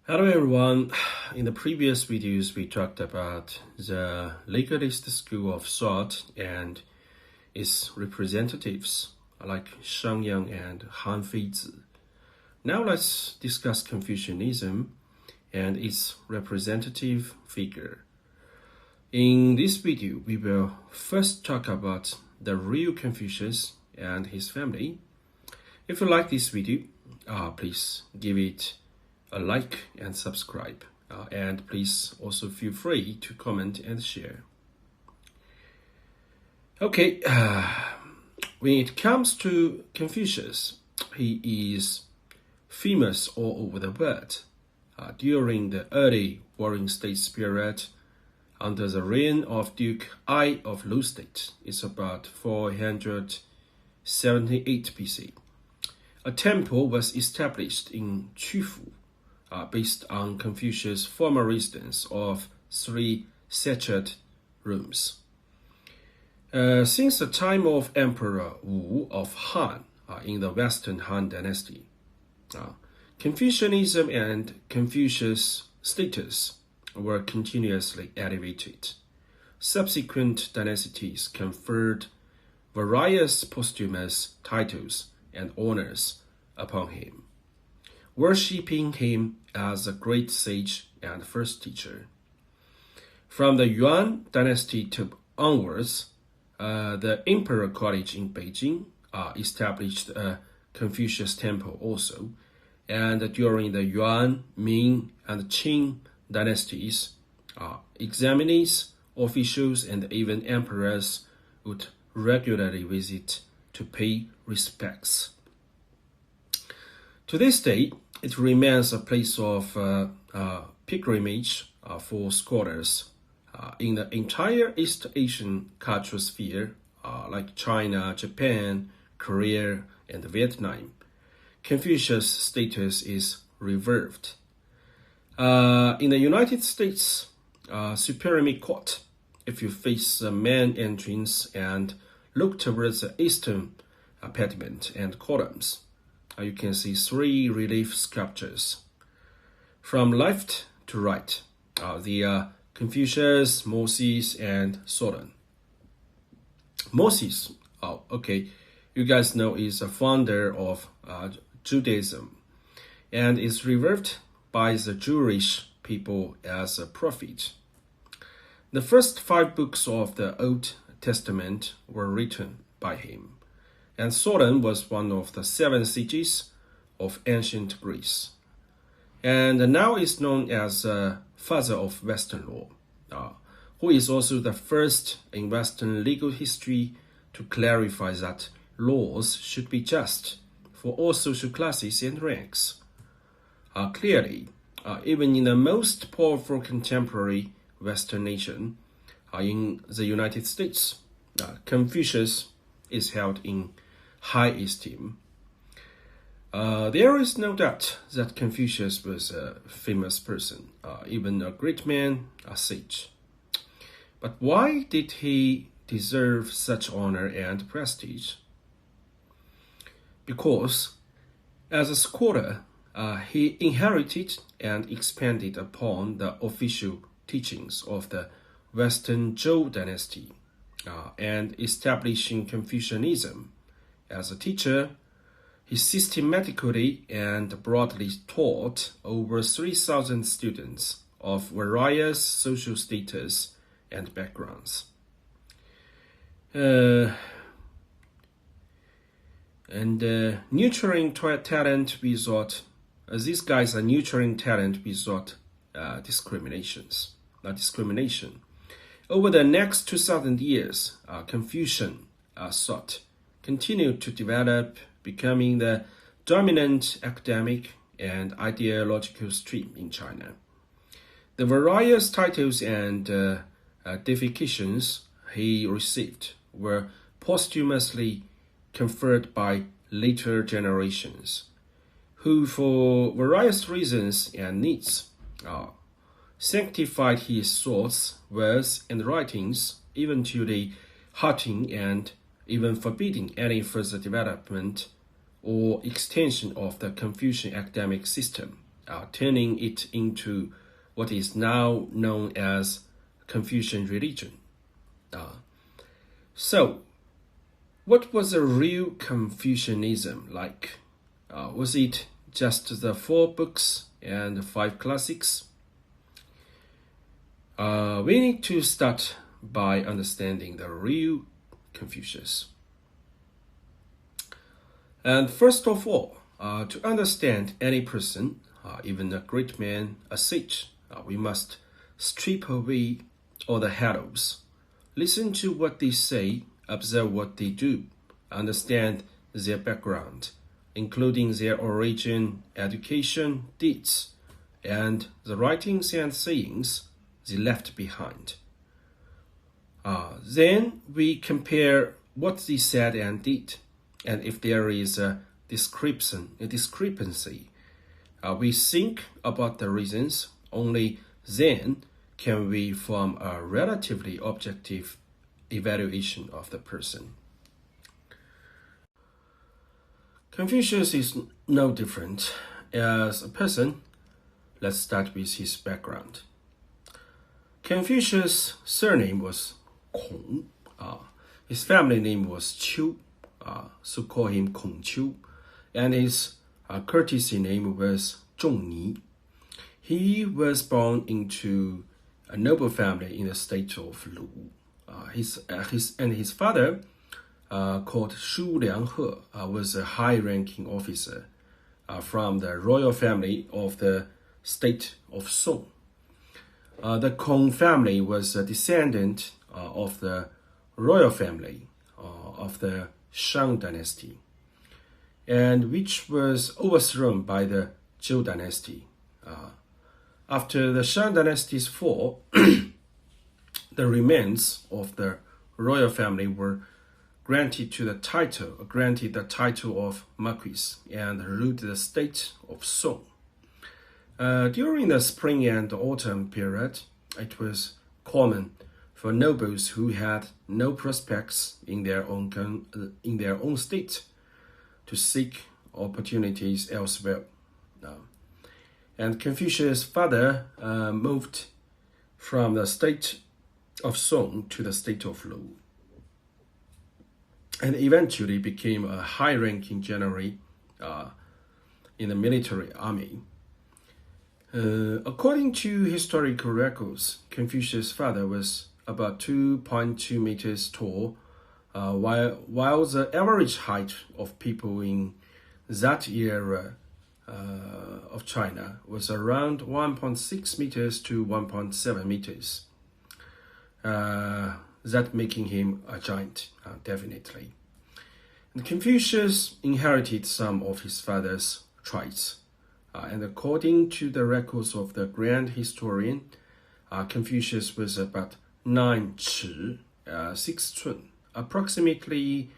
Hello everyone. In the previous videos, we talked about the legalist school of thought and its representatives like Shangyang and Han Feizi. Now let's discuss Confucianism and its representative figure. In this video, we will first talk about the real Confucius and his family. If you like this video, please give it a like and subscribe. And please also feel free to comment and share. Okay, when it comes to Confucius, he is famous all over the world. During the early Warring States period, under the reign of Duke I of Lu State, it's about 478 BC. A temple was established in Qufu, based on Confucius' former residence of 3 sacred rooms. Since the time of Emperor Wu of Han in the Western Han Dynasty, Confucianism and Confucius' status were continuously elevated. Subsequent dynasties conferred various posthumous titles and honors upon him, worshipping him as a great sage and first teacher. From the Yuan dynasty onwards, the Emperor College in Beijing established a Confucius temple also, and during the Yuan, Ming, and Qing dynasties, examinees, officials, and even emperors would regularly visit to pay respects. To this day, it remains a place of pilgrimage for scholars in the entire East Asian cultural sphere, like China, Japan, Korea, and Vietnam. Confucius' status is revered. In the United States, Supreme Court, if you face the main entrance and look towards the eastern pediment and columns, you can see 3 relief sculptures. From left to right, they are Confucius, Moses, and Solon. Moses, you guys know, is a founder of Judaism and is revered by the Jewish people as a prophet. The first 5 books of the Old Testament were written by him, and Solon was one of the 7 sages of ancient Greece, and now is known as the father of Western law, who is also the first in Western legal history to clarify that laws should be just for all social classes and ranks. Clearly, even in the most powerful contemporary Western nation, in the United States, Confucius is held in high esteem. There is no doubt that Confucius was a famous person, even a great man, a sage. But why did he deserve such honor and prestige? Because as a scholar, he inherited and expanded upon the official teachings of the Western Zhou dynasty, and establishing Confucianism. As a teacher, he systematically and broadly taught over 3,000 students of various social status and backgrounds. Nurturing talent without these guys are nurturing talent without discrimination. Over the next 2,000 years, Confucian thought continued to develop, becoming the dominant academic and ideological stream in China. The various titles and deifications he received were posthumously conferred by later generations, who for various reasons and needs sanctified his thoughts, words, and writings, even to the halting and even forbidding any further development or extension of the Confucian academic system turning it into what is now known as Confucian religion. So, what was the real Confucianism like? Was it just the 4 books and 5 classics? We need to start by understanding the real Confucius. And first of all, to understand any person, even a great man, a sage, we must strip away all the halos. Listen to what they say, observe what they do, understand their background, including their origin, education, deeds, and the writings and sayings they left behind. Then we compare what they said and did, and if there is a discrepancy, we think about the reasons. Only then can we form a relatively objective evaluation of the person. Confucius is no different as a person. Let's start with his background. Confucius' surname was Kong. His family name was Qiu, so call him Kong Qiu, and his courtesy name was Zhongni. He was born into a noble family in the state of Lu. His father, called Shu Lianghe, was a high-ranking officer from the royal family of the state of Song. The Kong family was a descendant of the royal family of the Shang dynasty, and which was overthrown by the Zhou dynasty. After the Shang dynasty's fall, the remains of the royal family were granted the title of Marquis and ruled the state of Song. During the spring and autumn period, it was common for nobles who had no prospects in their own state to seek opportunities elsewhere. And Confucius' father moved from the state of Song to the state of Lu, and eventually became a high-ranking general in the military army. According to historical records, Confucius' father was about 2.2 meters tall, while the average height of people in that era of China was around 1.6 meters to 1.7 meters. That making him a giant, definitely. And Confucius inherited some of his father's traits. And according to the records of the grand historian, Confucius was about 9 chi, 6 cun, approximately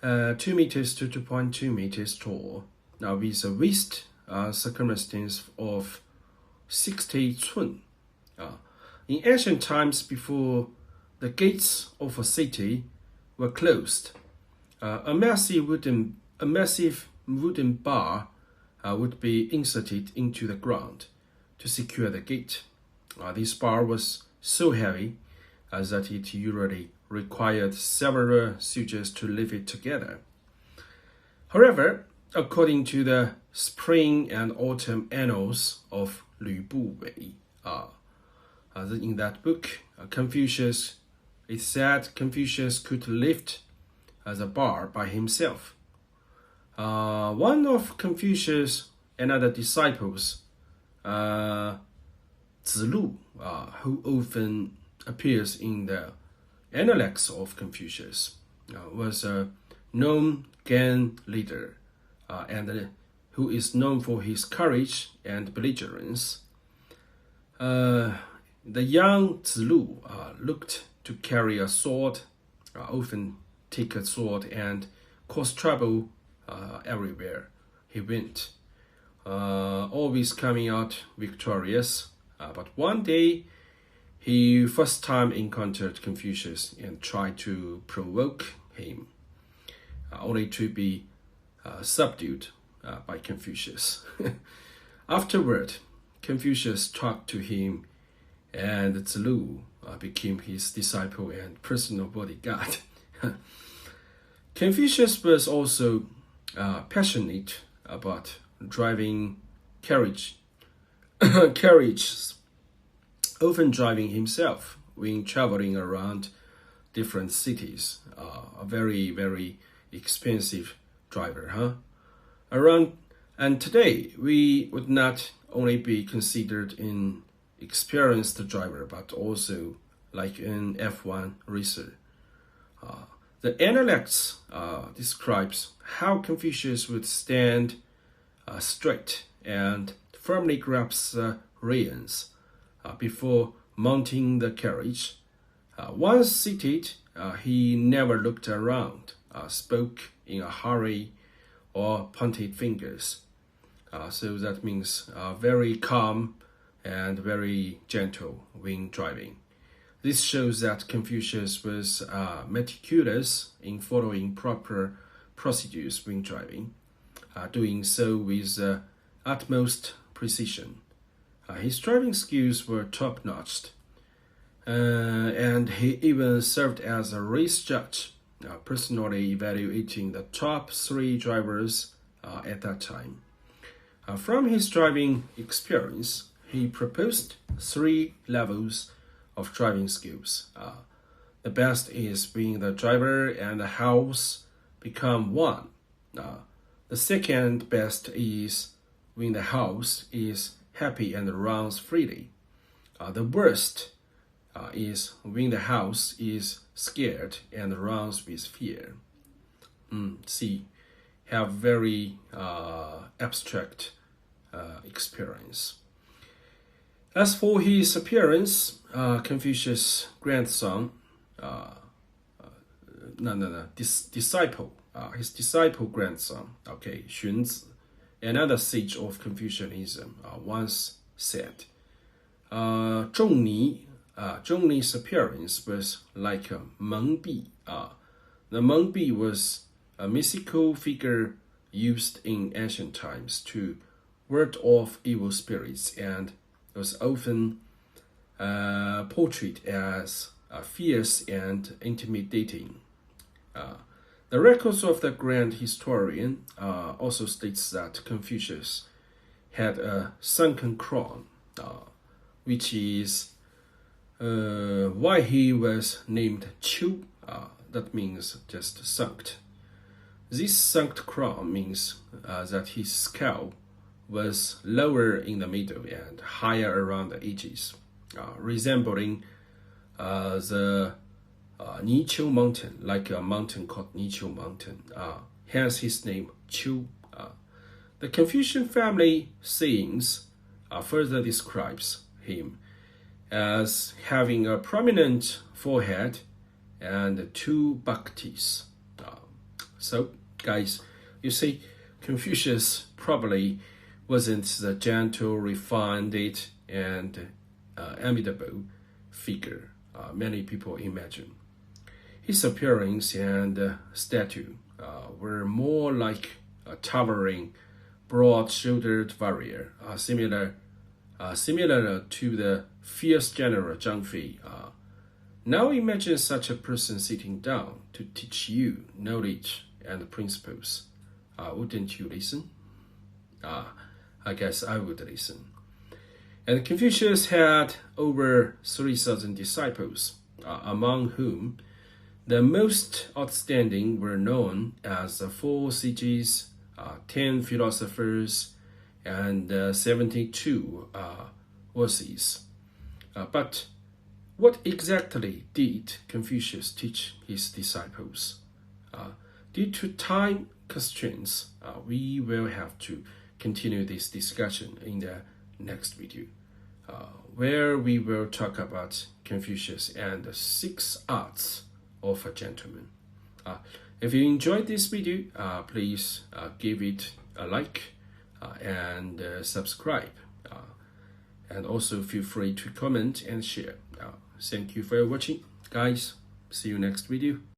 2 meters to 2.2 meters tall. Now with a waist circumference of 60 cun. In ancient times, before the gates of a city were closed, a massive wooden bar would be inserted into the ground to secure the gate. This bar was so heavy that it usually required several soldiers to lift it together. However, according to the spring and autumn annals of Lü Buwei, in that book, it said Confucius could lift the bar by himself. One of Confucius and other disciples, Zilu, who often appears in the Analects of Confucius, was a known gang leader and who is known for his courage and belligerence. The young Zilu looked to carry a sword, often take a sword and cause trouble everywhere he went, always coming out victorious. But one day, he first time encountered Confucius and tried to provoke him, only to be subdued by Confucius. Afterward, Confucius talked to him, and Zulu became his disciple and personal bodyguard. Confucius was also passionate about driving carriages, often driving himself when traveling around different cities. A very, very expensive driver, And today, we would not only be considered an experienced driver, but also like an F1 racer. The Analects describes how Confucius would stand straight and firmly grasp the reins before mounting the carriage. Once seated, he never looked around, spoke in a hurry, or pointed fingers. So that means very calm and very gentle when driving. This shows that Confucius was meticulous in following proper procedures when driving, doing so with utmost precision. His driving skills were top-notch, and he even served as a race judge, personally evaluating the top 3 drivers at that time. From his driving experience, he proposed 3 levels of driving skills. The best is when the driver and the house become one. The second best is when the house is happy and runs freely. The worst is when the house is scared and runs with fear. See, have very abstract experience. As for his appearance, Confucius' grandson, his disciple grandson, Xunzi, another sage of Confucianism, once said, Zhongni's appearance was like a Mengbi. The Mengbi was a mystical figure used in ancient times to ward off evil spirits, and was often portrayed as fierce and intimidating. The records of the grand historian also states that Confucius had a sunken crown, which is why he was named Qiu. That means just sunk. This sunk crown means that his skull was lower in the middle and higher around the edges, resembling the Niqiu mountain, like a mountain called Niqiu mountain. Hence his name Qiu. The Confucian family sayings further describes him as having a prominent forehead and 2 buck teeth. So, guys, you see, Confucius probably wasn't the gentle, refined, and amiable figure many people imagine. His appearance and stature were more like a towering, broad-shouldered warrior, similar to the fierce general Zhang Fei. Now imagine such a person sitting down to teach you knowledge and principles. Wouldn't you listen? I guess I would listen. And Confucius had over 3,000 disciples, among whom the most outstanding were known as the 4 sages, 10 philosophers, and 72 Aussies. But what exactly did Confucius teach his disciples? Due to time constraints, we will have to continue this discussion in the next video, where we will talk about Confucius and the 6 arts of a gentleman. If you enjoyed this video, please give it a like and subscribe. And also feel free to comment and share. Thank you for watching, guys. See you next video.